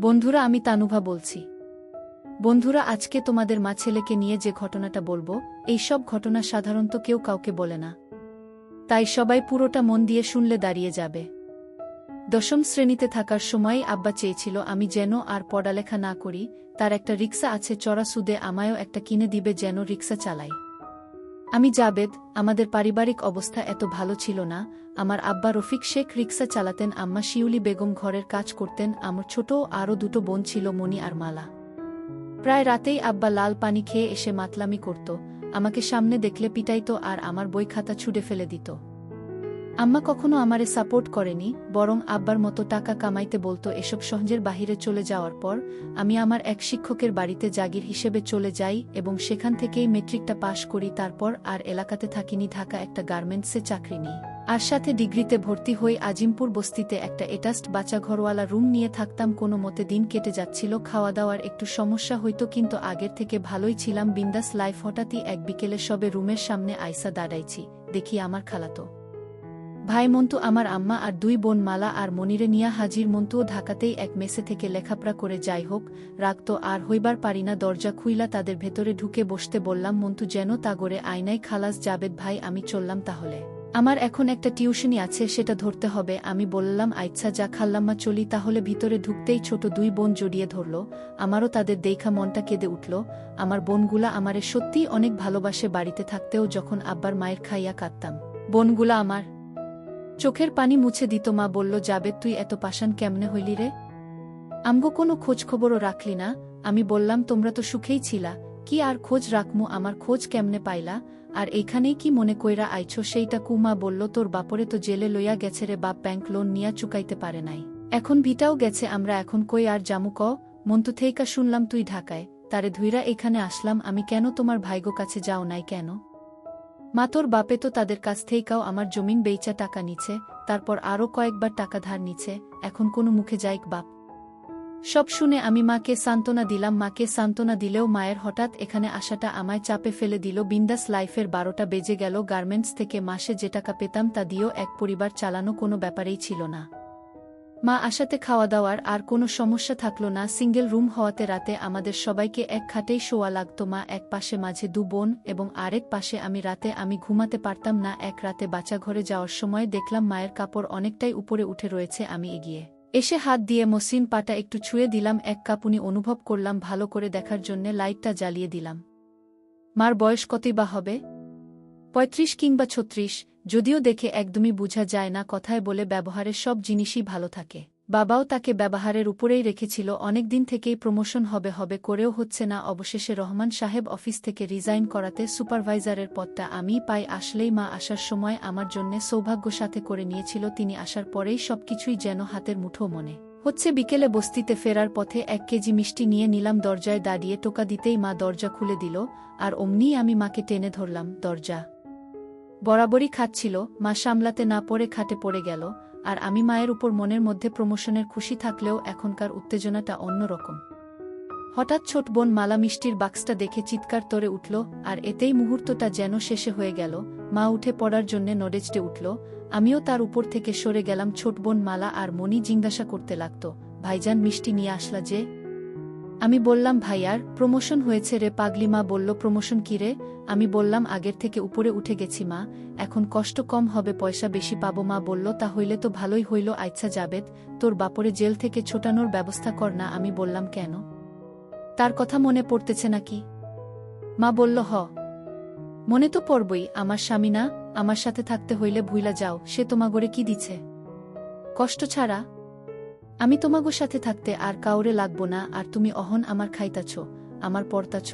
বন্ধুরা, আমি তানুভা বলছি। বন্ধুরা, আজকে তোমাদের মা ছেলেকে নিয়ে যে ঘটনাটা বলবো, এই সব ঘটনা সাধারণত কেউ কাউকে বলে না, তাই সবাই পুরোটা মন দিয়ে শুনলে দাঁড়িয়ে যাবে। দশম শ্রেণীতে থাকার সময়ই আব্বা চেয়েছিল আমি যেন আর পড়ালেখা না করি, তার একটা রিকশা আছে, চড়া সুদে আমায়ও একটা কিনে দিবে যেন রিকশা চালাই। আমি জাবেদ। আমাদের পারিবারিক অবস্থা এত ভালো ছিল না। আমার আব্বা রফিক শেখ রিকশা চালাতেন, আম্মা শিউলি বেগম ঘরের কাজ করতেন, আমার ছোট আরও দুটো বোন ছিল, মণি আর মালা। প্রায় রাতেই আব্বা লাল পানি খেয়ে এসে মাতলামি করত, আমাকে সামনে দেখলে পিটাইত আর আমার বই খাতা ছুঁড়ে ফেলে দিত। আম্মা কখনো আমারে সাপোর্ট করেনি, বরং আব্বার মতো টাকা কামাইতে বলতো। এসব সহজের বাহিরে চলে যাওয়ার পর আমি আমার এক শিক্ষকের বাড়িতে জাগির হিসেবে চলে যাই এবং সেখান থেকেই মেট্রিকটা পাশ করি। তারপর আর এলাকাতে থাকিনি, ঢাকা একটা গার্মেন্টসে চাকরি নিই, আর সাথে ডিগ্রিতে ভর্তি হই। আজিমপুর বস্তিতে একটা এটাস্ট বাচ্চা ঘরওয়ালা রুম নিয়ে থাকতাম। কোনো মতে দিন কেটে যাচ্ছিল, খাওয়া দাওয়ার একটু সমস্যা হইতো, কিন্তু আগের থেকে ভালোই ছিলাম, বিন্দাস লাইফ। হঠাৎই এক বিকেলে সবে রুমের সামনে আইসা দাঁড়াইছি, দেখি আমার খালাতো ভাই মন্টু, আমার আম্মা আর দুই বোন মালা আর মনিরে নিয়া হাজির। মন্টুও ঢাকাতেই এক মেসে থেকে লেখাপড়া করে। যাই হোক, রাগ তো আর হইবার পারি না। দরজা খুইলা তাদের ভেতরে ঢুকে বসতে বললাম। মন্টু যেন তাগরে আয়নায়, খালাস জাবেদ ভাই, আমি চললাম তাহলে, আমার এখন একটা টিউশনি আছে, সেটা ধরতে হবে। আমি বললাম আচ্ছা যা খাল্লাম্মা, চলি তাহলে। ভিতরে ঢুকতেই ছোট দুই বোন জড়িয়ে ধরল। আমারও তাদের দেখা মনটা কেঁদে উঠল। আমার বোনগুলা আমারে সত্যিই অনেক ভালোবাসে। বাড়িতে থাকতেও যখন আব্বার মায়ের খাইয়া কাঁদতাম, বোনগুলা আমার চোখের পানি মুছে দিত। মা বলল, জাবেদ তুই এত পাষাণ কেমনে হইলি রে? আমগো কোনো খোঁজ খবরও রাখলি না? আমি বললাম তোমরা তো সুখেই ছিলা, কি আর খোঁজ রাখমু? আমার খোঁজ কেমনে পাইলা? আর এইখানেই কি মনে কইরা আইছো সেইটা কু? মা বলল, তোর বাপরে তো জেলে লইয়া গেছে রে বাপ, ব্যাংক লোন নিয়া চুকাইতে পারে নাই, এখন ভিটাও গেছে, আমরা এখন কই আর জামু ক? মন্তু থেইকা শুনলাম তুই ঢাকায়, তারে ধুইরা এখানে আসলাম আমি। কেন তোমার ভাইগো কাছে যাও নাই কেন? মা, তোর বাপে তো তাদের কাছ থেইকাও আমার জমিন বেইচা টাকা নিছে, তারপর আরও কয়েকবার টাকা ধার নিছে, এখন কোনো মুখে যাইক বাপ? সব শুনে আমি মাকে সান্ত্বনা দিলাম। মাকে সান্ত্বনা দিলেও মায়ের হঠাৎ এখানে আসাটা আমায় চাপে ফেলে দিল। বিন্দাস লাইফের 12টা বেজে গেল। গার্মেন্টস থেকে মাসে যে টাকা পেতাম তা দিয়েও এক পরিবার চালানো কোনো ব্যাপারেই ছিল না। মা আসাতে খাওয়া দাওয়ার আর কোনো সমস্যা থাকলো না। সিঙ্গেল রুম হওয়াতে রাতে আমাদের সবাইকে এক খাটেই শোয়া লাগতো। মা এক পাশে, মাঝে দু বোন এবং আরেক পাশে আমি। রাতে আমি ঘুমাতে পারতাম না। এক রাতে বাচ্চাঘরে যাওয়ার সময় দেখলাম মায়ের কাপড় অনেকটাই উপরে উঠে রয়েছে। আমি এগিয়ে এসে হাত দিয়ে মসৃণ পাটা একটু ছুঁয়ে দিলাম। এক কাঁপুনি অনুভব করলাম। ভালো করে দেখার জন্যে লাইটটা জ্বালিয়ে দিলাম। মার বয়স কতই বা হবে? 35 কিংবা 36, যদিও দেখে একদমই বোঝা যায় না। কথায় বলে ব্যবহারের সব জিনিসই ভালো থাকে। বাবাও তাকে ব্যবহারের উপরেই রেখেছিল। অনেক দিন থেকেই প্রমোশন হবে হবে করেও হচ্ছে না। অবশেষে রহমান সাহেব অফিস থেকে রিজাইন করাতে সুপারভাইজারের পদটা আমিই পাই। আসলেই মা আসার সময় আমার জন্যে সৌভাগ্য সাথে করে নিয়েছিল। তিনি আসার পরেই সবকিছুই যেন হাতের মুঠো মনে হচ্ছে। বিকেলে বস্তিতে ফেরার পথে 1 কেজি মিষ্টি নিয়ে নিলাম। দরজায় দাঁড়িয়ে টোকা দিতেই মা দরজা খুলে দিল, আর অমনিই আমি মাকে টেনে ধরলাম। দরজা বরাবরই খাচ্ছিল, মা সামলাতে না পড়ে খাটে পড়ে গেল। আর আমি মায়ের উপর মনের মধ্যে প্রমোশনের খুশি থাকলেও এখনকার উত্তেজনাটা অন্যরকম। হঠাৎ ছোট বোন মালা মিষ্টির বাক্সটা দেখে চিৎকার করে উঠল, আর এতেই মুহূর্তটা যেন শেষে হয়ে গেল। মা উঠে পড়ার জন্যে নড়েচড়ে উঠল, আমিও তার উপর থেকে সরে গেলাম। ছোট বোন মালা আর মনি জিজ্ঞাসা করতে লাগত, ভাইজান মিষ্টি নিয়ে আসলা যে? আমি বললাম, ভাইয়ার প্রমোশন হয়েছে রে পাগলি। মা বলল, প্রমোশন কি রে? আমি বললাম, আগের থেকে উপরে উঠে গেছি মা, এখন কষ্ট কম হবে, পয়সা বেশি পাবো। মা বলল, তা হইলে তো ভালোই হইল। আচ্ছা জাবেদ, তোর বাপরে জেল থেকে ছোটানোর ব্যবস্থা কর না। আমি বললাম, কেন? তার কথা মনে পড়তেছে নাকি? মা বলল, হ, মনে তো পড়বই, আমার স্বামী না? আমার সাথে থাকতে হইলে ভুইলা যাও, সে তোমাগরে কি দিছে? কষ্ট ছাড়া। আমি তোমাগো সাথে থাকতে আর কাউরে লাগবো না। আর তুমি অহন আমার খাইতাছ, আমার পড়তাছ,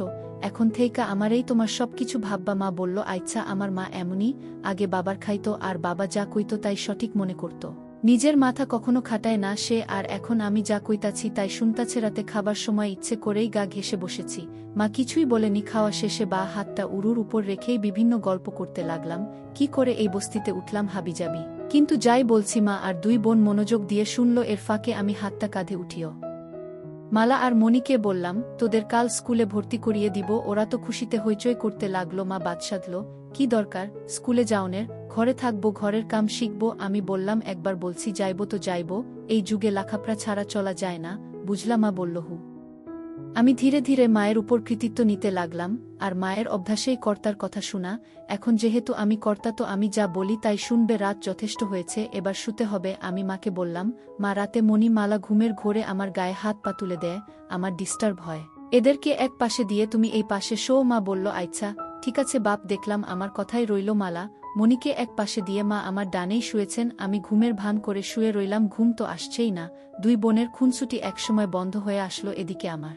এখন থেইকা আমারেই তোমার সবকিছু ভাববা। মা বলল, আচ্ছা। আমার মা এমনই, আগে বাবার খাইতো আর বাবা যা কইতো তাই সঠিক মনে করত, নিজের মাথা কখনো খাটায় না সে। আর এখন আমি যা কইতাছি তাই শুনতাছে। রাতে খাবার সময় ইচ্ছে করেই গা ঘেঁষে বসেছি। মা কিছুই বলেনি। খাওয়া শেষে বা হাতটা উরুর উপর রেখেই বিভিন্ন গল্প করতে লাগলাম, কি করে এই বস্তিতে উঠলাম হাবিজাবি। কিন্তু যাই বলছি, মা আর দুই বোন মনোযোগ দিয়ে শুনল। এর ফাঁকে আমি হাতটা কাঁধে উঠিও মালা আর মনিকে বললাম, তোদের কাল স্কুলে ভর্তি করিয়ে দিব। ওরা তো খুশিতে হইচই করতে লাগলো। মা বাদ সাধল, কি দরকার স্কুলে যাওনের, ঘরে থাকবো, ঘরের কাম শিখব। আমি বললাম, একবার বলছি যাইব তো যাইব, এই যুগে লেখাপড়া ছাড়া চলা যায় না। বুঝলা মা বলল হু। আমি ধীরে ধীরে মায়ের উপর কৃতিত্ব নিতে লাগলাম, আর মায়ের অভ্যাসেই কর্তার কথা শোনা। এখন যেহেতু আমি কর্তা তো আমি যা বলি তাই শুনবে। রাত যথেষ্ট হয়েছে, এবার শুতে হবে। আমি মাকে বললাম, মা রাতে মণি মালা ঘুমের ঘোরে আমার গায়ে হাত পা তুলে দেয়, আমার ডিস্টার্ব হয়। এদেরকে এক পাশে দিয়ে তুমি এই পাশে শো। মা বলল আচ্ছা ঠিক আছে বাপ। দেখলাম আমার কথাই রইল। মালা মণিকে এক পাশে দিয়ে মা আমার ডানেই শুয়েছেন, আমি ঘুমের ভান করে শুয়ে রইলাম। ঘুম তো আসছেই না। দুই বোনের খুনসুটি একসময় বন্ধ হয়ে আসলো। এদিকে আমার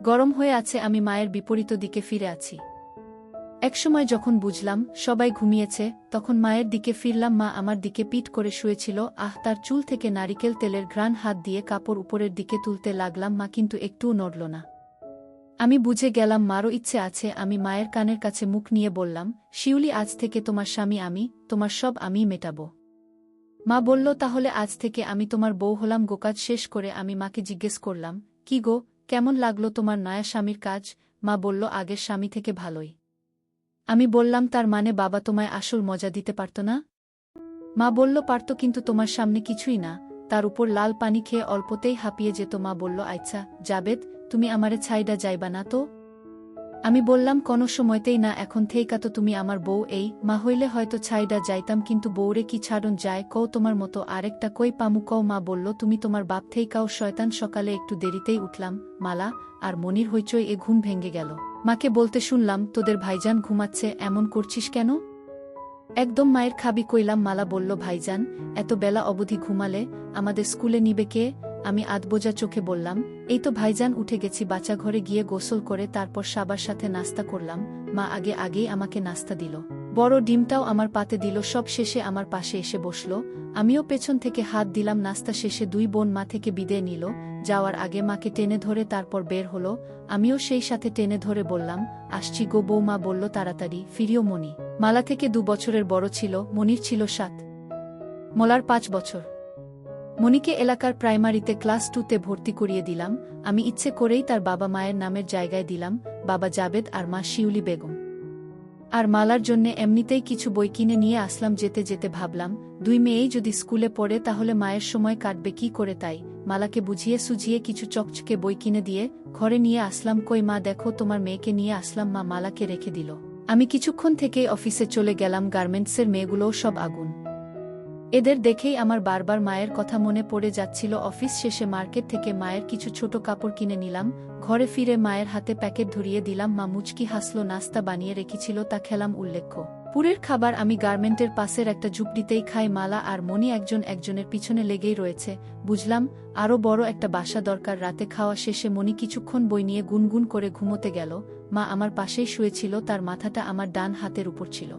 গরম হয়ে আছে, আমি মায়ের বিপরীত দিকে ফিরে আছি। একসময় যখন বুঝলাম সবাই ঘুমিয়েছে, তখন মায়ের দিকে ফিরলাম। মা আমার দিকে পিঠ করে শুয়েছিল। তার চুল থেকে নারিকেল তেলের ঘ্রাণ হাত দিয়ে কাপড় উপরের দিকে তুলতে লাগলাম। মা কিন্তু একটুও নড়ল না। আমি বুঝে গেলাম মারও ইচ্ছে আছে। আমি মায়ের কানের কাছে মুখ নিয়ে বললাম, শিউলি আজ থেকে তোমার স্বামী আমি, তোমার সব আমিই মেটাবো। মা বলল তাহলে আজ থেকে আমি তোমার বউ হলাম। গোকাজ শেষ করে আমি মাকে জিজ্ঞেস করলাম, কি গো, কেমন লাগলো তোমার নয়া স্বামীর কাজ? মা বলল আগের স্বামী থেকে ভালোই। আমি বললাম তার মানে বাবা তোমায় আসল মজা দিতে পারত না? মা বলল পারত, কিন্তু তোমার সামনে কিছুই না। তার উপর লাল পানি খেয়ে অল্পতেই হাঁপিয়ে যেত। মা বলল আচ্ছা জাবেদ, তুমি আমারে ছাইডা যাইবা না তো? আমি বললাম কোনো সময়তেই না, এখন থেইকা তো তুমি আমার বউ। এই মা হইলে হয়তো ছাইডা যাইতাম, কিন্তু বউরে কি ছাড়ন যায় কও? তোমার মতো আরেকটা কই পামু কও? মা বলল তুমি তোমার বাপ থেইকাও শয়তান। সকালে একটু দেরিতেই উঠলাম, মালা আর মনির হইচই এ ঘুম ভেঙে গেল। মাকে বলতে শুনলাম, তোদের ভাইজান ঘুমাচ্ছে, এমন করছিস কেন? একদম মায়ের খাবি কইলাম। মালা বলল ভাইজান এত বেলা অবধি ঘুমালে আমাদের স্কুলে নিবে কে? আমি আধবোজা চোখে বললাম, এই তো ভাইজান উঠে গেছি, বাচ্চা ঘরে গিয়ে গোসল করে তারপর সাবার সাথে নাস্তা করলাম। মা আগেই আমাকে নাস্তা দিল, বড় ডিমটাও আমার পাতে দিল। সব শেষে আমার পাশে এসে বসল, আমিও পেছন থেকে হাত দিলাম। নাস্তা শেষে দুই বোন মা থেকে বিদায় নিল। যাওয়ার আগে মাকে টেনে ধরে তারপর বের হলো। আমিও সেই সাথে টেনে ধরে বললাম, আসছি গো বউ। মা বলল তাড়াতাড়ি ফিরিও। মনি মালা থেকে 2 বছরের বড় ছিল, মনির ছিল 7, মলার 5 বছর। মনিকে এলাকার প্রাইমারিতে ক্লাস 2তে ভর্তি করিয়ে দিলাম। আমি ইচ্ছে করেই তার বাবা মায়ের নামের জায়গায় দিলাম বাবা জাবেদ আর মা শিউলি বেগম। আর মালার জন্যে এমনিতেই কিছু বই কিনে নিয়ে আসলাম। যেতে যেতে ভাবলাম, 2 মেয়েই যদি স্কুলে পড়ে তাহলে মায়ের সময় কাটবে কি করে। তাই মালাকে বুঝিয়ে সুঝিয়ে কিছু চকচকে বই কিনে দিয়ে ঘরে নিয়ে আসলাম। কই মা দেখো তোমার মেয়েকে নিয়ে আসলাম। মা মালাকে রেখে দিল। আমি কিছুক্ষণ থেকেই অফিসে চলে গেলাম। গার্মেন্টসের মেয়েগুলোও সব আগুন। এদের দেখেই আমার বারবার মায়ের কথা মনে পড়ে যাচ্ছিল। অফিস শেষে মার্কেট থেকে মায়ের কিছু ছোট কাপড় কিনে নিলাম। ঘরে ফিরে মায়ের হাতে প্যাকেট ধরিয়ে দিলাম। মা মুচকি হাসলো। নাস্তা বানিয়ে রেখেছিল তা খেলাম। উল্লেখ্য পুরের খাবার আমি গার্মেন্টের পাশের একটা ঝুপড়িতেই খাই। মালা আর মনি একজনের পিছনে লেগেই রয়েছে। বুঝলাম আরও বড় একটা বাসা দরকার। রাতে খাওয়া শেষে মনি কিছুক্ষণ বই নিয়ে গুনগুন করে ঘুমোতে গেল। মা আমার পাশেই শুয়েছিল, তার মাথাটা আমার ডান হাতের উপর ছিল।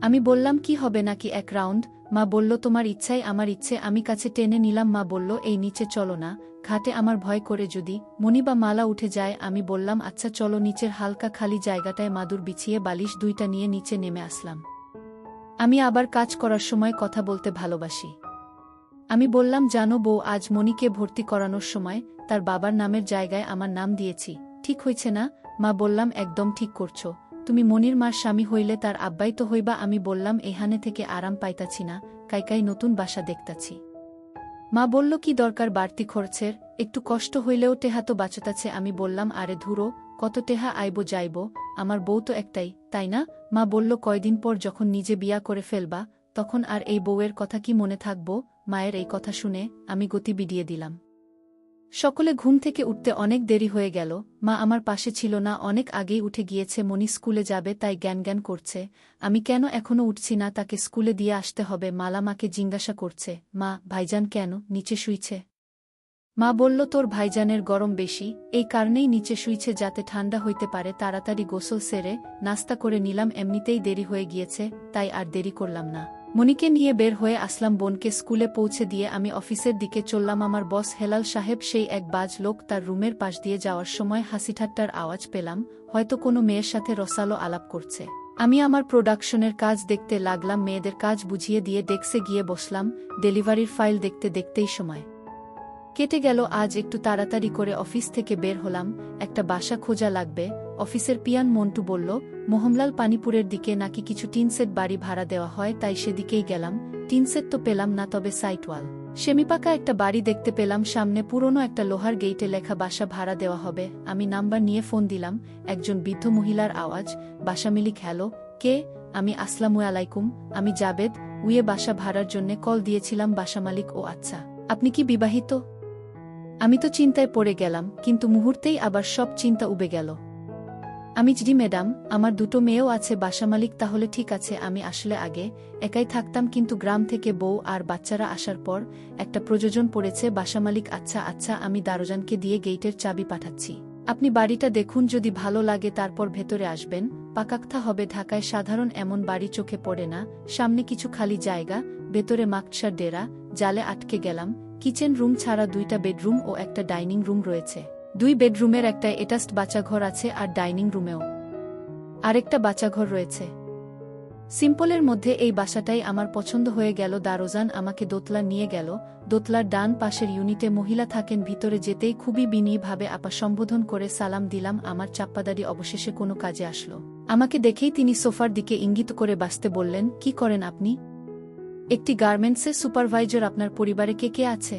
আমি বললাম কি হবে নাকি 1 রাউন্ড? মা বলল তোমার ইচ্ছাই আমার ইচ্ছে। আমি কাছে টেনে নিলাম। মা বলল এই নিচে চলো না, ঘাটে আমার ভয় করে যদি মনি বা মালা উঠে যায়। আমি বললাম আচ্ছা চলো। নিচের হালকা খালি জায়গাটায় মাদুর বিছিয়ে বালিশ 2টা নিয়ে নিচে নেমে আসলাম। আমি আবার কাজ করার সময় কথা বলতে ভালোবাসি। আমি বললাম জানো বউ, আজ মনিকে ভর্তি করানোর সময় তার বাবার নামের জায়গায় আমার নাম দিয়েছি, ঠিক হয়েছে না? মা বললাম একদম ঠিক করছো। তুমি মনির মার স্বামী হইলে তার আব্বাই তো হইবা। আমি বললাম এখানে থেকে আরাম পাইতাছি না, কাইকাই নতুন বাসা দেখতাছি। মা বলল কি দরকার বাড়তি খরচের, একটু কষ্ট হইলেও টেহা তো বাঁচতাছে। আমি বললাম আরে ধুরো, কত টেহা আইব যাইব, আমার বউ তো একটাই, তাই না? মা বলল কয়দিন পর যখন নিজে বিয়া করে ফেলবা তখন আর এই বউয়ের কথা কি মনে থাকব? মায়ের এই কথা শুনে আমি গতি বিডিয়ে দিলাম। সকলে ঘুম থেকে উঠতে অনেক দেরি হয়ে গেল। মা আমার পাশে ছিল না, অনেক আগেই উঠে গিয়েছে। মনি স্কুলে যাবে তাই জ্ঞান করছে। আমি কেন এখনো উঠছি না, তাকে স্কুলে দিয়ে আসতে হবে। মালা মাকে জিজ্ঞাসা করছে, মা ভাইজান কেন নিচে শুইছে? মা বলল তোর ভাইজানের গরম বেশি, এই কারণেই নিচে শুইছে যাতে ঠান্ডা হইতে পারে। তাড়াতাড়ি গোসল সেরে নাস্তা করে নিলাম। এমনিতেই দেরি হয়ে গিয়েছে তাই আর দেরি করলাম না। মনিকে নিয়ে বের হয়ে আসলাম। বোনকে স্কুলে পৌঁছে দিয়ে আমি অফিসের দিকে চললাম। আমার বস হেলাল সাহেব সেই এক বাজ লোক, তার রুমের পাশ দিয়ে যাওয়ার সময় হাসিঠাট্টার আওয়াজ পেলাম, হয়তো কোনো মেয়ের সাথে রসালো আলাপ করছে। আমি আমার প্রোডাকশনের কাজ দেখতে লাগলাম। মেয়েদের কাজ বুঝিয়ে দিয়ে ডেস্কে গিয়ে বসলাম। ডেলিভারির ফাইল দেখতে দেখতেই সময় কেটে গেল। আজ একটু তাড়াতাড়ি করে অফিস থেকে বের হলাম, একটা বাসা খোঁজা লাগবে। অফিসের পিয়ান মন্টু বলল মোহনলাল পানিপুরের দিকে নাকি কিছু টিনসেট বাড়ি ভাড়া দেওয়া হয়, তাই সেদিকেই গেলাম। টিনসেট তো পেলাম না, তবে সাইটওয়াল সেমিপাকা একটা বাড়ি দেখতে পেলাম, সামনে পুরনো একটা লোহার গেইটে লেখা বাসা ভাড়া দেওয়া হবে। আমি নাম্বার নিয়ে ফোন দিলাম। একজন বৃদ্ধ মহিলার আওয়াজ, বাসা মালিক। হ্যালো, কে? আমি আসসালামু আলাইকুম, আমি জাবেদ উয়ে বাসা ভাড়ার জন্য কল দিয়েছিলাম। বাসা মালিক: ও আচ্ছা, আপনি কি বিবাহিত? আমি তো চিন্তায় পড়ে গেলাম, কিন্তু মুহূর্তেই আবার সব চিন্তা উবে গেল। আমি: জি ম্যাডাম, আমার দুটো মেয়েও আছে। বাসা মালিক: তাহলে ঠিক আছে। আমি আসলে আগে একাই থাকতাম, কিন্তু গ্রাম থেকে বউ আর বাচ্চারা আসার পর একটা প্রয়োজন পড়েছে। বাসা মালিক: আচ্ছা আচ্ছা, আমি দারোজানকে দিয়ে গেইটের চাবি পাঠাচ্ছি। আপনি বাড়িটা দেখুন, যদি ভালো লাগে তারপর ভেতরে আসবেন। পাকাক্তা হবে। ঢাকায় সাধারণ এমন বাড়ি চোখে পড়ে না। সামনে কিছু খালি জায়গা, ভেতরে মাকসার ডেরা। জালে আটকে গেলাম। কিচেন রুম ছাড়া 2টা বেডরুম ও একটা ডাইনিং রুম রয়েছে। 2 বেডরুমের একটা অ্যাটাচড বাচ্চাঘর আছে, আর ডাইনিং রুমেও আরেকটা বাচ্চাঘর রয়েছে। সিম্পলের মধ্যে এই বাসাটাই আমার পছন্দ হয়ে গেল। দারোজান আমাকে দোতলা নিয়ে গেল। দোতলার ডান পাশের ইউনিটে মহিলা থাকেন। ভিতরে যেতেই খুবই বিনয়ীভাবে আপা সম্বোধন করে সালাম দিলাম। আমার চাপ্পাদারি অবশেষে কোনো কাজে আসলো। আমাকে দেখেই তিনি সোফার দিকে ইঙ্গিত করে বসতে বললেন। কি করেন আপনি? একটি গার্মেন্টসে সুপারভাইজার। আপনার পরিবারে কে কে আছে?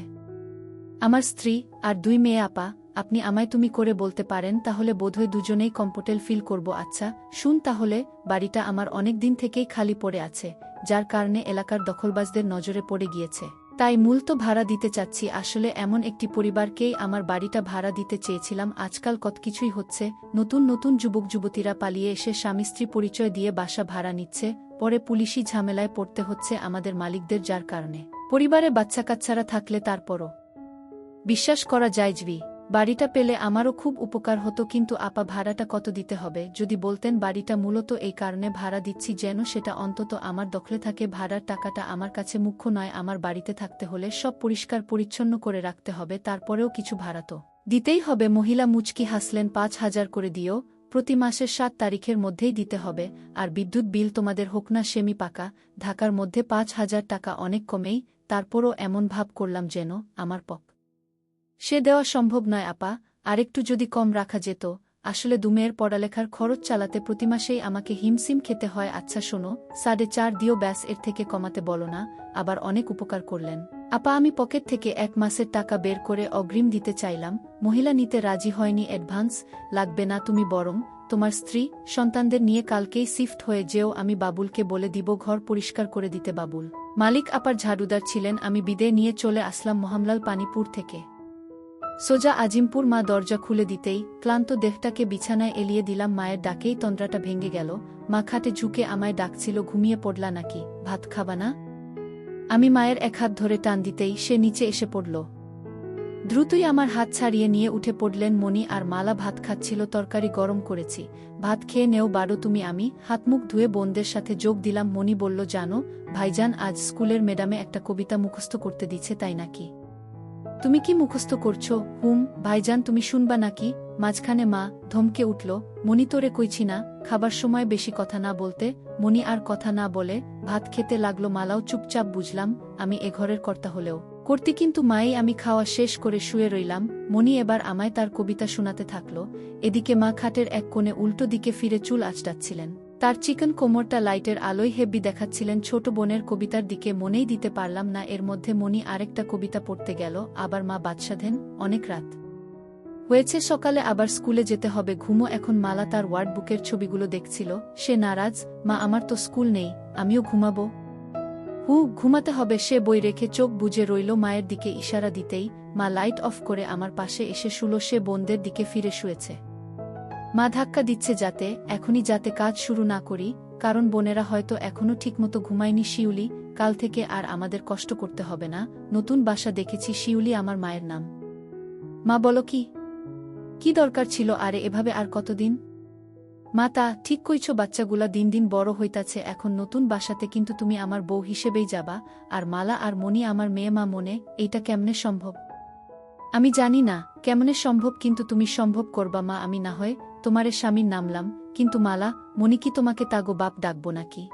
আমার স্ত্রী আর 2 মেয়ে। আপা, আপনি আমায় তুমি করে বলতে পারেন, তাহলে বোধহয় দুজনেই কমফোর্টেবল ফিল করব। আচ্ছা শুন তাহলে, বাড়িটা আমার অনেক দিন থেকেই খালি পড়ে আছে, যার কারণে এলাকার দখলবাজদের নজরে পড়ে গিয়েছে। তাই মূলত ভাড়া দিতে চাচ্ছি। আসলে এমন একটি পরিবারকেই আমার বাড়িটা ভাড়া দিতে চেয়েছিলাম। আজকাল কত কিছুই হচ্ছে। নতুন নতুন যুবক যুবতীরা পালিয়ে এসে স্বামী স্ত্রী পরিচয় দিয়ে বাসা ভাড়া নিচ্ছে, পরে পুলিশি ঝামেলায় পড়তে হচ্ছে আমাদের মালিকদের, যার কারণে পরিবারে বাচ্চা কাচ্চারা থাকলে তারপরও বিশ্বাস করা যায়জবি। বাড়িটা পেলে আমারও খুব উপকার হতো। কিন্তু আপা, ভাড়াটা কত দিতে হবে যদি বলতেন? বাড়িটা মূলত এই কারণে ভাড়া দিচ্ছি যেন সেটা অন্তত আমার দখলে থাকে। ভাড়ার টাকাটা আমার কাছে মুখ্য নয়। আমার বাড়িতে থাকতে হলে সব পরিষ্কার পরিচ্ছন্ন করে রাখতে হবে, তারপরেও কিছু ভাড়া তো দিতেই হবে। মহিলা মুচকি হাসলেন। 5,000 করে দিও, প্রতি মাসের 7 তারিখের মধ্যেই দিতে হবে। আর বিদ্যুৎ বিল তোমাদের হোক না সেমি পাকা, ঢাকার মধ্যে 5,000 টাকা অনেক কমেই। তারপরও এমন ভাব করলাম যেন আমার সে দেওয়া সম্ভব নয়। আপা, আরেকটু যদি কম রাখা যেত। আসলে 2 মেয়ের পড়ালেখার খরচ চালাতে প্রতি মাসেই আমাকে হিমসিম খেতে হয়। আচ্ছা শোনো, 4.5 দিও ব্যাস, এর থেকে কমাতে বলো না। আবার অনেক উপকার করলেন। আপা, আমি পকেট থেকে 1 মাসের টাকা বের করে অগ্রিম দিতে চাইলাম। মহিলা নিতে রাজি হয়নি। অ্যাডভান্স লাগবে না, তুমি বরং তোমার স্ত্রী সন্তানদের নিয়ে কালকেই শিফট হয়ে যেও। আমি বাবুলকে বলে দিব ঘর পরিষ্কার করে দিতে। বাবুল মালিক আপার ঝাড়ুদার ছিলেন। আমি বিদায় নিয়ে চলে আসলাম মোহামলাল পানিপুর থেকে সোজা আজিমপুর। মা দরজা খুলে দিতেই ক্লান্ত দেহটাকে বিছানায় এলিয়ে দিলাম। মায়ের ডাকেই তন্দ্রাটা ভেঙে গেল। মা খাটে ঝুঁকে আমায় ডাকছিল। ঘুমিয়ে পড়লা নাকি? ভাত খাবা না? আমি মায়ের এক হাত ধরে টান দিতেই সে নিচে এসে পড়ল। দ্রুতই আমার হাত ছাড়িয়ে নিয়ে উঠে পড়লেন। মণি আর মালা ভাত খাচ্ছিল। তরকারি গরম করেছি, ভাত খেয়ে নেও। বারো তুমি। আমি হাত মুখ ধুয়ে বোনদের সাথে যোগ দিলাম। মণি বলল, জানো ভাইজান আজ স্কুলের ম্যাডামে একটা কবিতা মুখস্থ করতে দিচ্ছে, তাই নাকি? তুমি কি মুখস্থ করছো? হুম। ভাইজান তুমি শুনবা নাকি? মাঝখানে মা ধমকে উঠল। মণি তোরে কইছি না খাবার সময় বেশি কথা না বলতে। মণি আর কথা না বলে ভাত খেতে লাগলো। মালাও চুপচাপ। বুঝলাম আমি এ ঘরের কর্তা হলেও করতি, কিন্তু মাই। আমি খাওয়া শেষ করে শুয়ে রইলাম। মণি এবার আমায় তার কবিতা শোনাতে থাকল। এদিকে মা খাটের এক কোণে উল্টো দিকে ফিরে চুল আঁচড়াচ্ছিলেন। তার চিকন কোমরটা লাইটের আলোয় হেব্বি দেখাচ্ছিলেন। ছোট বোনের কবিতার দিকে মনেই দিতে পারলাম না। এর মধ্যে মণি আরেকটা কবিতা পড়তে গেল। আবার মা বাদশাধেন। অনেক রাত হয়েছে, সকালে আবার স্কুলে যেতে হবে। ঘুমো এখন। মালা তার ওয়ার্ড বুকের ছবিগুলো দেখছিল। সে নারাজ। মা আমার তো স্কুল নেই, আমিও ঘুমাবো। ঘুমাতে হবে। সে বই রেখে চোখ বুজে রইল। মায়ের দিকে ইশারা দিতেই মা লাইট অফ করে আমার পাশে এসে শুলো। সে বোনদের দিকে ফিরে শুয়েছে। মা ধাক্কা দিচ্ছে এখনই যাতে কাজ শুরু না করি, কারণ বোনেরা হয়তো এখনও ঠিকমতো ঘুমায়নি। শিউলি, কাল থেকে আর আমাদের কষ্ট করতে হবে না। নতুন বাসা দেখেছি। শিউলি আমার মায়ের নাম। মা বলো, কি দরকার ছিল আরে এভাবে? আর কতদিন? মা তা ঠিক কইছো, বাচ্চাগুলা দিন দিন বড় হইতাছে। এখন নতুন বাসাতে কিন্তু তুমি আমার বউ হিসেবেই যাবা, আর মালা আর মণি আমার মেয়ে। মা মনে এইটা কেমনে সম্ভব? আমি জানি না কেমনে সম্ভব, কিন্তু তুমি সম্ভব করবা মা। আমি না হয় তোমারে স্বামীর নামলাম, কিন্তু মালা মণি কি তোমাকে তাগো বাপ ডাকবো নাকি?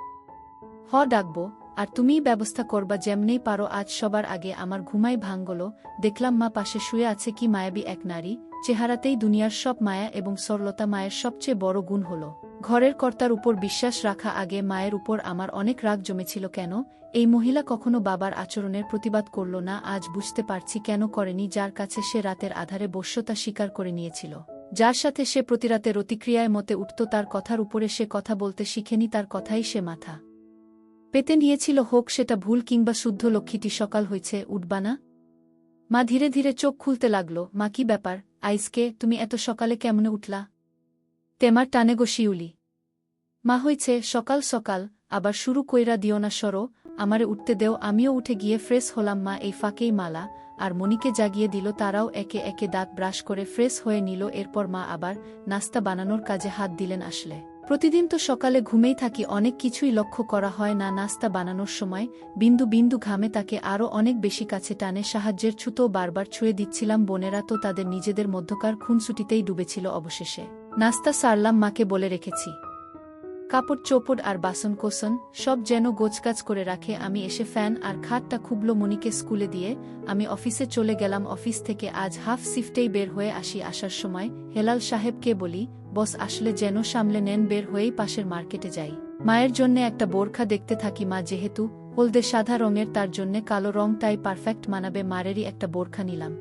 ডাকবো, আর তুমিই ব্যবস্থা করবা যেমনেই পারো। আজ সবার আগে আমার ঘুমাই ভাঙল। দেখলাম মা পাশে শুয়ে আছে। কি মায়াবী এক নারী, চেহারাতেই দুনিয়ার সব মায়া এবং সরলতা। মায়ের সবচেয়ে বড় গুণ হল ঘরের কর্তার উপর বিশ্বাস রাখা আগে মায়ের উপর আমার অনেক রাগ জমেছিল কেন এই মহিলা কখনো বাবার আচরণের প্রতিবাদ করল না। আজ বুঝতে পারছি কেন করেনি। যার কাছে সে রাতের আধারে বশ্যতা স্বীকার করে নিয়েছিল, যার সাথে সে প্রতিরাতে রতিক্রিয়ায় মতে উঠত, তার কথার উপরে সে কথা বলতে শিখেনি, তার কথাই সে মাথা পেতে নিয়েছিল। হোক সেটা ভুল কিংবা শুদ্ধ, লক্ষ্মীটি সকাল হয়েছে, উঠবা না? মা ধীরে ধীরে চোখ খুলতে লাগল। মা, কি ব্যাপার আইসকে, তুমি এত সকালে কেমনে উঠলা? তেমার টানে গো শিউলি। মা, হইছে সকাল সকাল, আবার শুরু কইরা দিও না সরো, আমারে উঠতে দেও। আমিও উঠে গিয়ে ফ্রেশ হলাম। মা এই ফাঁকেই মালা আর মনিকে জাগিয়ে দিল। তারাও একে একে দাঁত ব্রাশ করে ফ্রেশ হয়ে নিল। এরপর মা আবার নাস্তা বানানোর কাজে হাত দিলেন। আসলে প্রতিদিন তো সকালে ঘুমেই থাকি, অনেক কিছুই লক্ষ্য করা হয় না। নাস্তা বানানোর সময় বিন্দু বিন্দু ঘামে তাকে আরও অনেক বেশি কাছে টানে। সাহায্যের ছুতো বারবার ছুঁয়ে দিচ্ছিলাম। বোনেরা তো তাদের নিজেদের মধ্যকার খুনসুটিতেই ডুবেছিল। অবশেষে নাস্তা সারলাম। মাকে বলে রেখেছি কাপড় চোপড় আর বাসন কোসন সব যেন গোছগাছ করে রাখে। আমি এসে ফ্যান আর খাটটা খুবল। মনিকে স্কুলে দিয়ে আমি অফিসে চলে গেলাম। অফিস থেকে আজ হাফ শিফটেই বের হয়ে আসি। আসার সময় হেলাল সাহেবকে বলি, বস আসলে যেন সামলে নেন, বের হয়েই পাশের মার্কেটে যাই। মায়ের জন্যে একটা বোরখা দেখতে থাকি। মা যেহেতু হলদে সাদা রঙের, তার জন্যে কালো রংটাই পারফেক্ট মানাবে। মারেরই একটা বোরখা নিলাম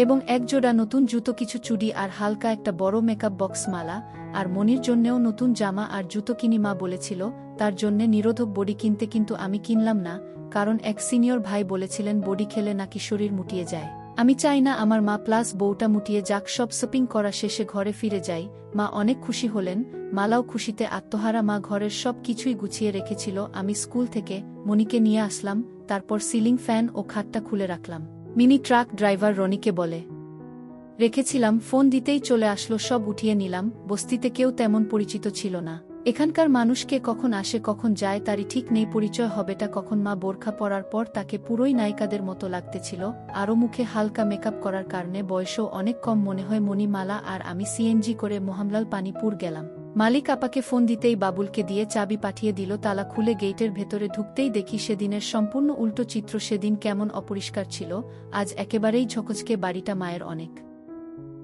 এবং এক জোড়া নতুন জুতো, কিছু চুড়ি আর হালকা একটা বড় মেকআপ বক্স মালা। আর মনির জন্যেও নতুন জামা আর জুতো কিনি। মা বলেছিল তার জন্যে নিরোধক বডি কিনতে, কিন্তু আমি কিনলাম না, কারণ এক সিনিয়র ভাই বলেছিলেন বডি খেলে নাকি শরীর মুটিয়ে যায়। আমি চাই না আমার মা প্লাস বউটা মুটিয়ে যাক। সব শপিং করা শেষে ঘরে ফিরে যাই। মা অনেক খুশি হলেন, মালাও খুশিতে আত্মহারা। মা ঘরের সব কিছুই গুছিয়ে রেখেছিল। আমি স্কুল থেকে মনিকে নিয়ে আসলাম, তারপর সিলিং ফ্যান ও খাটটা খুলে রাখলাম। মিনি ট্রাক ড্রাইভার রনিকে বলে রেখেছিলাম, ফোন দিতেই চলে আসলো। সব উঠিয়ে নিলাম। বস্তিতে কেউ তেমন পরিচিত ছিল না। এখানকার মানুষকে কখন আসে কখন যায় তারই ঠিক নেই, পরিচয় হবেটা কখন। মা বোরখা পরার পর তাকে পুরোই নায়িকাদের মতো লাগতেছিল। আরও মুখে হালকা মেকআপ করার কারণে বয়সও অনেক কম মনে হয়। মনি, মালা আর আমি সিএনজি করে মোহামলাল পানিপুর গেলাম। মালিক আপাকে ফোন দিতেই বাবুলকে দিয়ে চাবি পাঠিয়ে দিল। তালা খুলে গেটের ভেতরে ঢুকতেই দেখি সেদিনের সম্পূর্ণ উল্টো চিত্র। সেদিন কেমন অপরিষ্কার ছিল, আজ একেবারেই ঝকঝকে। বাড়িটা মায়ের অনেক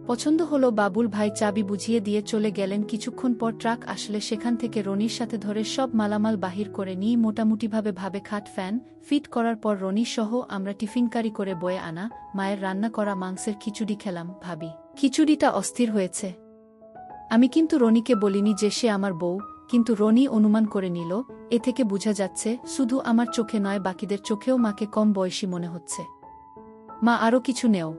পছন্দ হলো। বাবুল ভাই চাবি বুঝিয়ে দিয়ে চলে গেলেন। কিছুক্ষণ পর ট্রাক আসলে সেখান থেকে রনির সাথে ধরে সব মালামাল বাহির করে নিই। মোটামুটিভাবে খাট ফ্যান ফিট করার পর রনি সহ আমরা টিফিনকারি করে বয়ে আনা মায়ের রান্না করা মাংসের খিচুড়ি খেলাম। ভাবি খিচুড়িটা অস্থির হয়েছে। আমি কিন্তু রনিকে বলিনি যে সে আমার বউ, কিন্তু রনি অনুমান করে নিল। এ থেকে বোঝা যাচ্ছে শুধু আমার চোখে নয়, বাকিদের চোখেও মাকে কম বয়সী মনে হচ্ছে। মা, আরও কিছু নেও?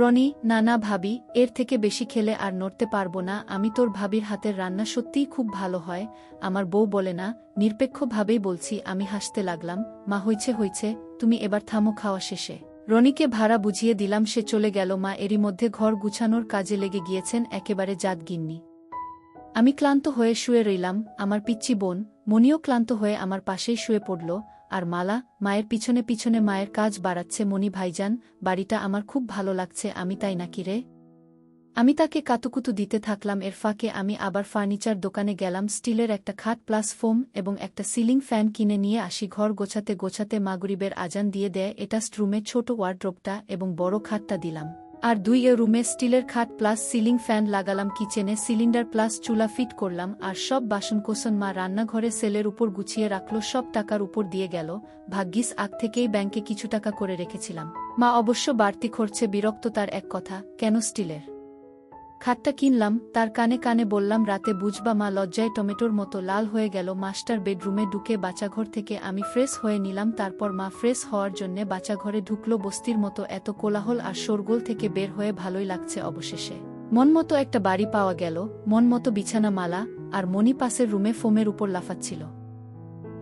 রনি, না না ভাবি, এর থেকে বেশি খেলে আর নড়তে পারবো না আমি। তোর ভাবির হাতের রান্না সত্যিই খুব ভালো হয়। আমার বউ বলে না, নিরপেক্ষভাবেই বলছি। আমি হাসতে লাগলাম। মা, হইছে, তুমি এবার থামো খাওয়া শেষে। রনিকে ভাড়া বুঝিয়ে দিলাম, সে চলে গেল। মা এরই মধ্যে ঘর গুছানোর কাজে লেগে গিয়েছেন, একেবারে জাত গিন্নি। আমি ক্লান্ত হয়ে শুয়ে রইলাম। আমার পিচ্চি বোন মনিও ক্লান্ত হয়ে আমার পাশেই শুয়ে পড়ল। আর মালা মায়ের পিছনে পিছনে মায়ের কাজ বাড়াচ্ছে। মনি, ভাইজান, বাড়িটা আমার খুব ভালো লাগছে। আমি তাই নাকি রে? আমি তাকে কাতুকুতু দিতে থাকলাম। এর ফাঁকে আমি আবার ফার্নিচার দোকানে গেলাম। স্টিলের একটা খাট প্লাস ফোম এবং একটা সিলিং ফ্যান কিনে নিয়ে আসি। ঘর গোছাতে গোছাতে মাগরিবের আজান দিয়ে দেয়। এটাস্ট রুমে ছোট ওয়ার্ড্রোবটা এবং বড় খাটটা দিলাম। আর 2 রুমে স্টিলের খাট প্লাস সিলিং ফ্যান লাগালাম। কিচেনে সিলিন্ডার প্লাস চুলা ফিট করলাম। আর সব বাসনকোসন মা রান্নাঘরে সেলের উপর গুছিয়ে রাখল। সব টাকার উপর দিয়ে গেল। ভাগ্যিস আগ থেকেই ব্যাংকে কিছু টাকা করে রেখেছিলাম। মা অবশ্য বাড়তি খরচে বিরক্ত। তার এক কথা, কেন স্টিলের খাটটা কিনলাম? তার কানে কানে বললাম, রাতে বুঝবা। মা লজ্জায় টমেটোর মতো লাল হয়ে গেল। মাস্টার বেডরুমে ঢুকে বাচ্চাঘর থেকে আমি ফ্রেশ হয়ে নিলাম। তারপর মা ফ্রেশ হওয়ার জন্যে বাচ্চাঘরে ঢুকল। বস্তির মতো এত কোলাহল আর শোরগোল থেকে বের হয়ে ভালোই লাগছে। অবশেষে মন মতো একটা বাড়ি পাওয়া গেল, মন মতো বিছানা। মালা আর মনি পাশের রুমে ফোমের উপর লাফাচ্ছিল।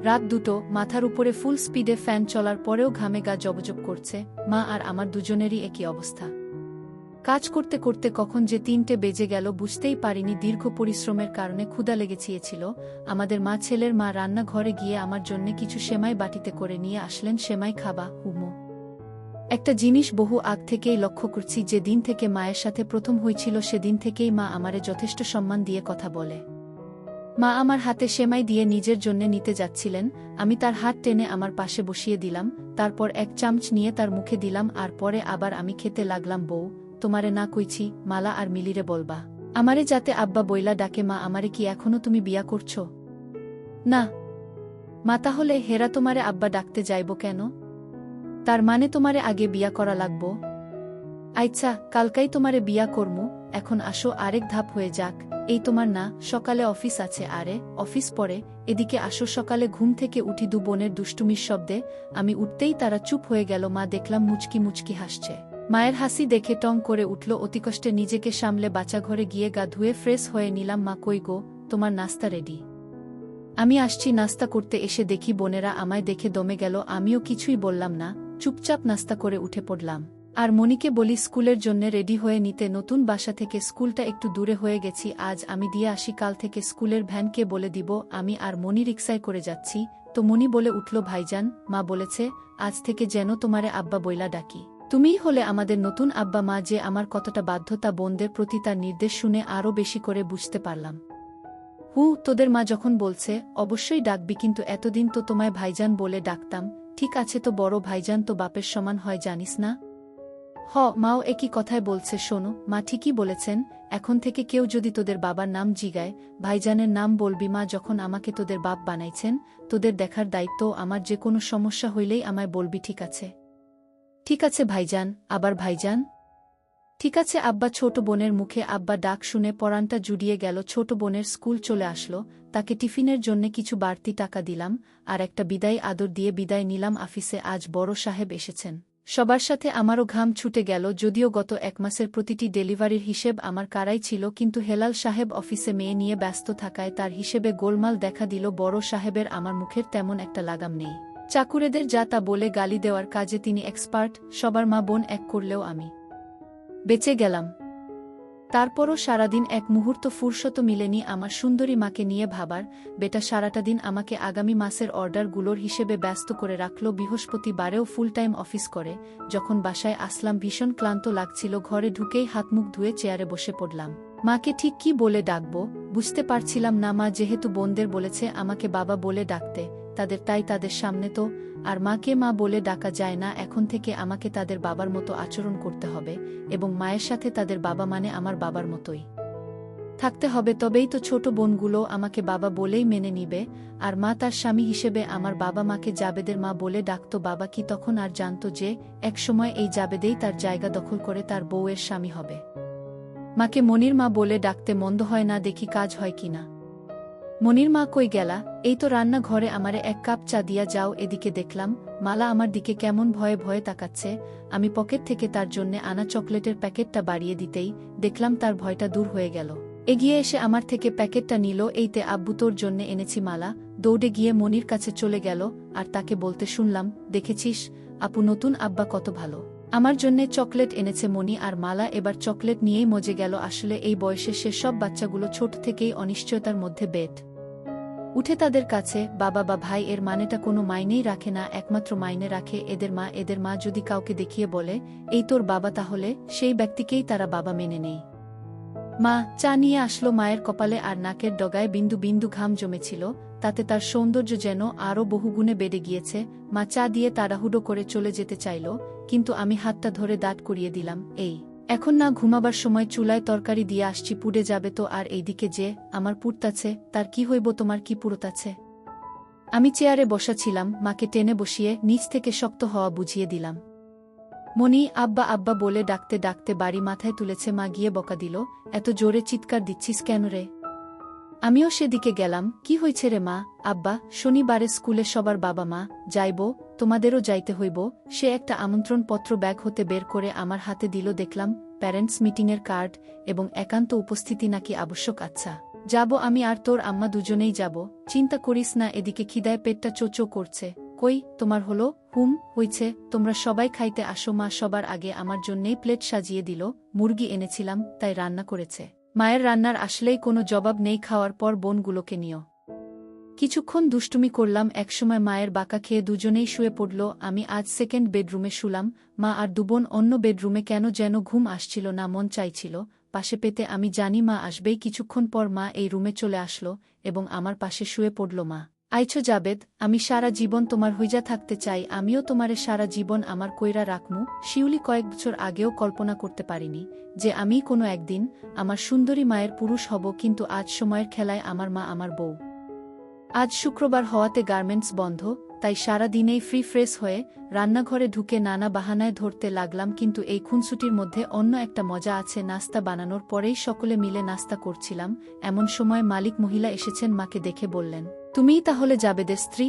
রাত 2, মাথার উপরে ফুল স্পিডে ফ্যান চলার পরেও ঘামে গা জবজব করছে। মা আর আমার দুজনেরই একই অবস্থা। কাজ করতে করতে কখন যে 3টে বেজে গেল বুঝতেই পারিনি। দীর্ঘ পরিশ্রমের কারণে ক্ষুধা লেগেছিল। আমাদের মা ছেলের মা রান্নাঘরে গিয়ে আমার জন্যে কিছু সেমাই বাটিতে করে নিয়ে আসলেন। সেমাই খাবা হুমো? একটা জিনিস বহু আগ থেকেই লক্ষ্য করছি। যেদিন থেকে মায়ের সাথে প্রথম হয়েছিল সেদিন থেকেই মা আমারে যথেষ্ট সম্মান দিয়ে কথা বলে। মা আমার হাতে সেমাই দিয়ে নিজের জন্যে নিতে যাচ্ছিলেন। আমি তার হাত টেনে আমার পাশে বসিয়ে দিলাম। তারপর এক চামচ নিয়ে তার মুখে দিলাম আর পরে আবার আমি খেতে লাগলাম। বউ, তোমারে না কইছি মালা আর মিলিরে বলবা। আমারে যাতে আব্বা বইলা ডাকে মা আমারে কি এখনো তুমি বিয়া করছো? না মা, তাহলে হেরা তোমারে আব্বা ডাকতে যাইব কেন? তার মানে তোমারে আগে বিয়া করা লাগবো? আচ্ছা, কালকাই তোমারে বিয়া করমু, এখন আসো আরেক ধাপ হয়ে যাক। এই তোমার না সকালে অফিস আছে? আরে অফিস পরে, এদিকে আসো। সকালে ঘুম থেকে উঠি দু বোনের দুষ্টুমির শব্দে। আমি উঠতেই তারা চুপ হয়ে গেল। মা দেখলাম মুচকি মুচকি হাসছে। মায়ের হাসি দেখে টং করে উঠল। অতিকষ্টে নিজেকে সামলে বাচ্চাঘরে গিয়ে গা ধুয়ে ফ্রেশ হয়ে নিলাম। মা কই গো, তোমার নাস্তা রেডি? আমি আসছি। নাস্তা করতে এসে দেখি বোনেরা আমায় দেখে দমে গেল। আমিও কিছুই বললাম না, চুপচাপ নাস্তা করে উঠে পড়লাম। আর মনিকে বলি স্কুলের জন্য রেডি হয়ে নিতে। নতুন বাসা থেকে স্কুলটা একটু দূরে হয়ে গেছি, আজ আমি দিয়ে আসি, কাল থেকে স্কুলের ভ্যানকে বলে দিব আমি আর মনি রিকশায় করে যাচ্ছি। তো মনি বলে উঠল, ভাইজান, মা বলেছে আজ থেকে যেন তোমারে আব্বা বইলা ডাকি। তুমিই হলে আমাদের নতুন আব্বা। মা যে আমার কতটা বাধ্যতা বোনদের প্রতি, তার নির্দেশ শুনে আরও বেশি করে বুঝতে পারলাম। তোদের মা যখন বলছে অবশ্যই ডাকবি, কিন্তু এতদিন তো তোমায় ভাইজান বলে ডাকতাম। ঠিক আছে, তো বড় ভাইজান তো বাপের সমান হয়, জানিস না? মাও একই কথায় বলছে। শোনো, মা ঠিকই বলেছেন, এখন থেকে কেউ যদি তোদের বাবার নাম জিগায়, ভাইজানের নাম বলবি। মা যখন আমাকে তোদের বাপ বানাইছেন, তোদের দেখার দায়িত্ব আমার। যে কোনো সমস্যা হইলেই আমায় বলবি, ঠিক আছে? ঠিক আছে ভাইজান। আবার ভাইজান? ঠিক আছে আব্বা। ছোট বোনের মুখে আব্বা ডাক শুনে পরানটা জুড়িয়ে গেল। ছোট বোনের স্কুল চলে আসলো, তাকে টিফিনের জন্যে কিছু বাড়তি টাকা দিলাম, আর একটা বিদায় আদর দিয়ে বিদায় নিলাম। আফিসে আজ বড় সাহেব এসেছেন। সবার সাথে আমারও ঘাম ছুটে গেল। যদিও গত এক মাসের প্রতিটি ডেলিভারির হিসেব আমার কারাই ছিল, কিন্তু হেলাল সাহেব অফিসে মেয়ে নিয়ে ব্যস্ত থাকায় তার হিসেবে গোলমাল দেখা দিল। বড় সাহেবের আমার মুখের তেমন একটা লাগাম নেই। চাকুরেদের যা তা বলে গালি দেওয়ার কাজে তিনি এক্সপার্ট। সবার মা বোন এক করলেও আমি বেঁচে গেলাম। তারপরও সারাদিন এক মুহূর্ত ফুরসত মিলেনি আমার সুন্দরী মাকে নিয়ে ভাবার। বেটা সারাটা দিন আমাকে আগামী মাসের অর্ডারগুলোর হিসেবে ব্যস্ত করে রাখল। বৃহস্পতিবারেও ফুল টাইম অফিস করে। যখন বাসায় আসলাম ভীষণ ক্লান্ত লাগছিল। ঘরে ঢুকেই হাত মুখ ধুয়ে চেয়ারে বসে পড়লাম। মাকে ঠিক কি বলে ডাকবো বুঝতে পারছিলাম না। মা যেহেতু বোনদের বলেছে আমাকে বাবা বলে ডাকতে তাদের, তাই তাদের সামনে তো আর মাকে মা বলে ডাকা যায় না। এখন থেকে আমাকে তাদের বাবার মতো আচরণ করতে হবে, এবং মায়ের সাথে তাদের বাবা মানে আমার বাবার মতোই থাকতে হবে। তবেই তো ছোট বোনগুলো আমাকে বাবা বলেই মেনে নিবে। আর মা তার স্বামী হিসেবে আমার বাবা মাকে জাবেদের মা বলে ডাকত। বাবা কি তখন আর জানত যে একসময় এই জাবেদেই তার জায়গা দখল করে তার বউয়ের স্বামী হবে? মাকে মনির মা বলে ডাকতে মন্দ হয় না, দেখি কাজ হয় কিনা। মনির মা কই গেলা? এই তো রান্না ঘরে, আমারে এক কাপ চা দিয়া যাও। এদিকে দেখলাম মালা আমার দিকে কেমন ভয়ে ভয়ে তাকাচ্ছে। আমি পকেট থেকে তার জন্যে আনা চকলেটের প্যাকেটটা বাড়িয়ে দিতেই দেখলাম তার ভয়টা দূর হয়ে গেল। এগিয়ে এসে আমার থেকে প্যাকেটটা নিল। এইতে আব্বু, তোর জন্যে এনেছি। মালা দৌড়ে গিয়ে মনির কাছে চলে গেল, আর তাকে বলতে শুনলাম, দেখেছিস আপু, নতুন আব্বা কত ভালো, আমার জন্যে চকলেট এনেছে। মনি আর মালা এবার চকলেট নিয়েই মজে গেল। আসলে এই বয়সে সে সব বাচ্চাগুলো ছোট থেকেই অনিশ্চয়তার মধ্যে বেট উঠে তাদের কাছে। বাবা বা ভাই এর মানেটা কোনো মাইনেই রাখে না, একমাত্র মাইনে রাখে এদের মা। এদের মা যদি কাউকে দেখিয়ে বলে এই তোর বাবা, তাহলে সেই ব্যক্তিকেই তারা বাবা মেনে নেয়। মা চা নিয়ে আসলো। মায়ের কপালে আর নাকের ডগায় বিন্দু বিন্দু ঘাম জমেছিল, তাতে তার সৌন্দর্য যেন আরও বহুগুণে বেড়ে গিয়েছে। মা চা দিয়ে তাড়াহুড়ো করে চলে যেতে চাইল, কিন্তু আমি হাতটা ধরে দাঁড় করিয়ে দিলাম। এই এখন না, ঘুমাবার সময় চুলায় তরকারি দিয়ে আসছি, পুড়ে যাবে তো। আর এইদিকে যে আমার পুড়তাছে, তার কি হইব? তোমার কি পুড়তাছে? আমি চেয়ারে বসা ছিলাম, মাকে টেনে বসিয়ে নিচ থেকে শক্ত হওয়া বুঝিয়ে দিলাম। মনি আব্বা আব্বা বলে ডাকতে ডাকতে বাড়ি মাথায় তুলেছে। মা গিয়ে বকা দিল, এত জোরে চিৎকার দিচ্ছিস কেন রে? আমিও সেদিকে গেলাম। কি হয়েছে রে মা? আব্বা, শনিবারে স্কুলে সবার বাবা মা যাইব, তোমাদেরও যাইতে হইব। সে একটা আমন্ত্রণপত্র ব্যাগ হতে বের করে আমার হাতে দিল। দেখলাম প্যারেন্টস মিটিংয়ের কার্ড, এবং একান্ত উপস্থিতি নাকি আবশ্যক। আচ্ছা যাব, আমি আর তোর আম্মা দুজনেই যাব। চিন্তা করিস না। এদিকে খিদায় পেটটা চোচো করছে। কই তোমার হলো? হইছে। তোমরা সবাই খাইতে আসো। মা সবার আগে আমার জন্যেই প্লেট সাজিয়ে দিল। মুরগি এনেছিলাম, তাই রান্না করেছে। মায়ের রান্নার আসলেই কোনো জবাব নেই। খাওয়ার পর বোনগুলোকে নিও কিছুক্ষণ দুষ্টুমি করলাম। একসময় মায়ের বাঁকা খেয়ে দুজনেই শুয়ে পড়ল। আমি আজ সেকেন্ড বেডরুমে শুলাম। মা আর দুবোন অন্য বেডরুমে। কেন যেন ঘুম আসছিল না, মন চাইছিল পাশে পেতে। আমি জানি মা আসবেই কিছুক্ষণ পর। মা এই রুমে চলে আসলো এবং আমার পাশে শুয়ে পড়ল। মা আইছো জাবেদ, আমি সারা জীবন তোমার হইজা থাকতে চাই, আমিও তোমারে সারা জীবন আমার কইরা রাখমু। শিউলি কয়েক বছর আগেও কল্পনা করতে পারিনি যে আমি কোনো একদিন আমার সুন্দরী মায়ের পুরুষ হব, কিন্তু আজ সময়ের খেলায় আমার মা আমার বউ। আজ শুক্রবার হওয়াতে গার্মেন্টস বন্ধ, তাই সারা দিনেই ফ্রেশ হয়ে রান্নাঘরে ঢুকে নানা বাহানায় ধরতে লাগলাম। কিন্তু এই খুনসুটির মধ্যে অন্য একটা মজা আছে। নাস্তা বানানোর পরেই সকলে মিলে নাস্তা করছিলাম, এমন সময় মালিক মহিলা এসেছেন। মাকে দেখে বললেন, তুমিই তাহলে জাবেদের স্ত্রী?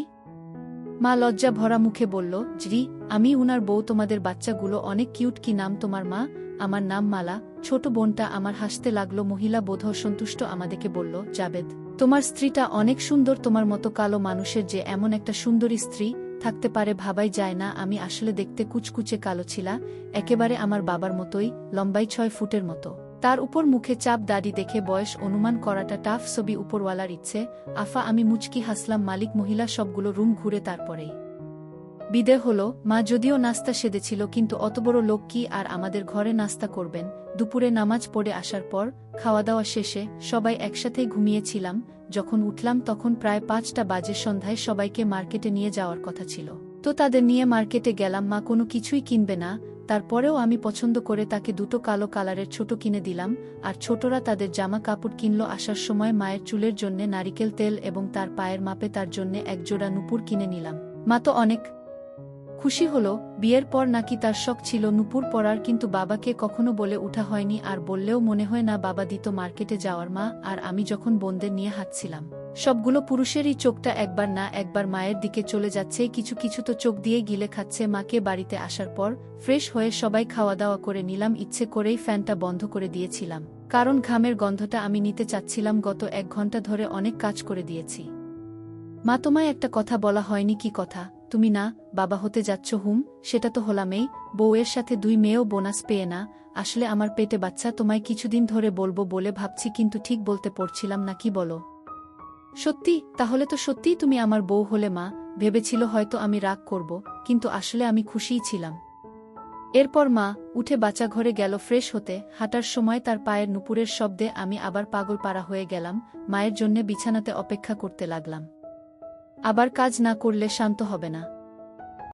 মা লজ্জা ভরা মুখে বলল, জি আমি উনার বউ। তোমাদের বাচ্চাগুলো অনেক কিউট। কি নাম তোমার? মা, আমার নাম মালা। ছোট বোনটা আমার। হাসতে লাগলো মহিলা। বোধহয় সন্তুষ্ট আমাদেরকে বলল, জাবেদ, তোমার স্ত্রীটা অনেক সুন্দর। তোমার মতো কালো মানুষের যে এমন একটা সুন্দরী স্ত্রী থাকতে পারে ভাবাই যায় না। আমি আসলে দেখতে কুচকুচে কালো ছিলা, একেবারে আমার বাবার মতোই, লম্বাই 6 ফুটের মতো। তার উপর মুখে চাপ দাড়ি দেখে বয়স অনুমান করাটা টাফ। ছবি উপরওয়ালার ইচ্ছে। আফা। আমি মুচকি হাসলাম। মালিক মহিলা সবগুলো রুম ঘুরে তারপরেই বিদে হলো। মা যদিও নাস্তা সেদেছিল, কিন্তু অত বড় লোক কি আর আমাদের ঘরে নাস্তা করবেন? দুপুরে নামাজ পড়ে আসার পর খাওয়া দাওয়া শেষে সবাই একসাথেই ঘুমিয়েছিলাম। যখন উঠলাম তখন প্রায় 5টা বাজে। সন্ধ্যায় সবাইকে মার্কেটে নিয়ে যাওয়ার কথা ছিল, তো তাদের নিয়ে মার্কেটে গেলাম। মা কোনো কিছুই কিনবে না, তারপরেও আমি পছন্দ করে তাকে দুটো কালো কালারের ছোট কিনে দিলাম, আর ছোটরা তাদের জামা কাপড় কিনল। আসার সময় মায়ের চুলের জন্যে নারিকেল তেল এবং তার পায়ের মাপে তার জন্যে এক জোড়া নুপুর কিনে নিলাম। মা তো অনেক খুশি হলো। বিয়ের পর নাকি তার শখ ছিল নুপুর পরার, কিন্তু বাবাকে কখনো বলে উঠা হয়নি, আর বললেও মনে হয় না বাবা দিত মার্কেটে যাওয়ার। মা আর আমি যখন বোনদের নিয়ে হাঁটছিলাম, সবগুলো পুরুষেরই চোখটা একবার না একবার মায়ের দিকে চলে যাচ্ছে। কিছু কিছু তো চোখ দিয়ে গিলে খাচ্ছে। মাকে বাড়িতে আসার পর ফ্রেশ হয়ে সবাই খাওয়া দাওয়া করে নিলাম। ইচ্ছে করেই ফ্যানটা বন্ধ করে দিয়েছিলাম, কারণ ঘামের গন্ধটা আমি নিতে চাচ্ছিলাম। গত 1 ঘন্টা ধরে অনেক কাজ করে দিয়েছি। মা, তোমায় একটা কথা বলা হয়নি। কি কথা? তুমি না বাবা হতে যাচ্ছ? হুম, সেটা তো হলামেই। বউয়ের সাথে 2 মেয়েও বোনাস পেয়ে না। আসলে আমার পেটে বাচ্চা। তোমায় কিছুদিন ধরে বলবো বলে ভাবছি, কিন্তু ঠিক বলতে পারছিলাম না। কি বলো? সত্যি? তাহলে তো সত্যিই তুমি আমার বউ হলে। মা ভেবেছিল হয়তো আমি রাগ করব, কিন্তু আসলে আমি খুশিই ছিলাম। এরপর মা উঠে বাচ্চা ঘরে গেল ফ্রেশ হতে। হাঁটার সময় তার পায়ের নুপুরের শব্দে আমি আবার পাগল পাড়া হয়ে গেলাম। মায়ের জন্যে বিছানাতে অপেক্ষা করতে লাগলাম। আবার কাজ না করলে শান্ত হবে না।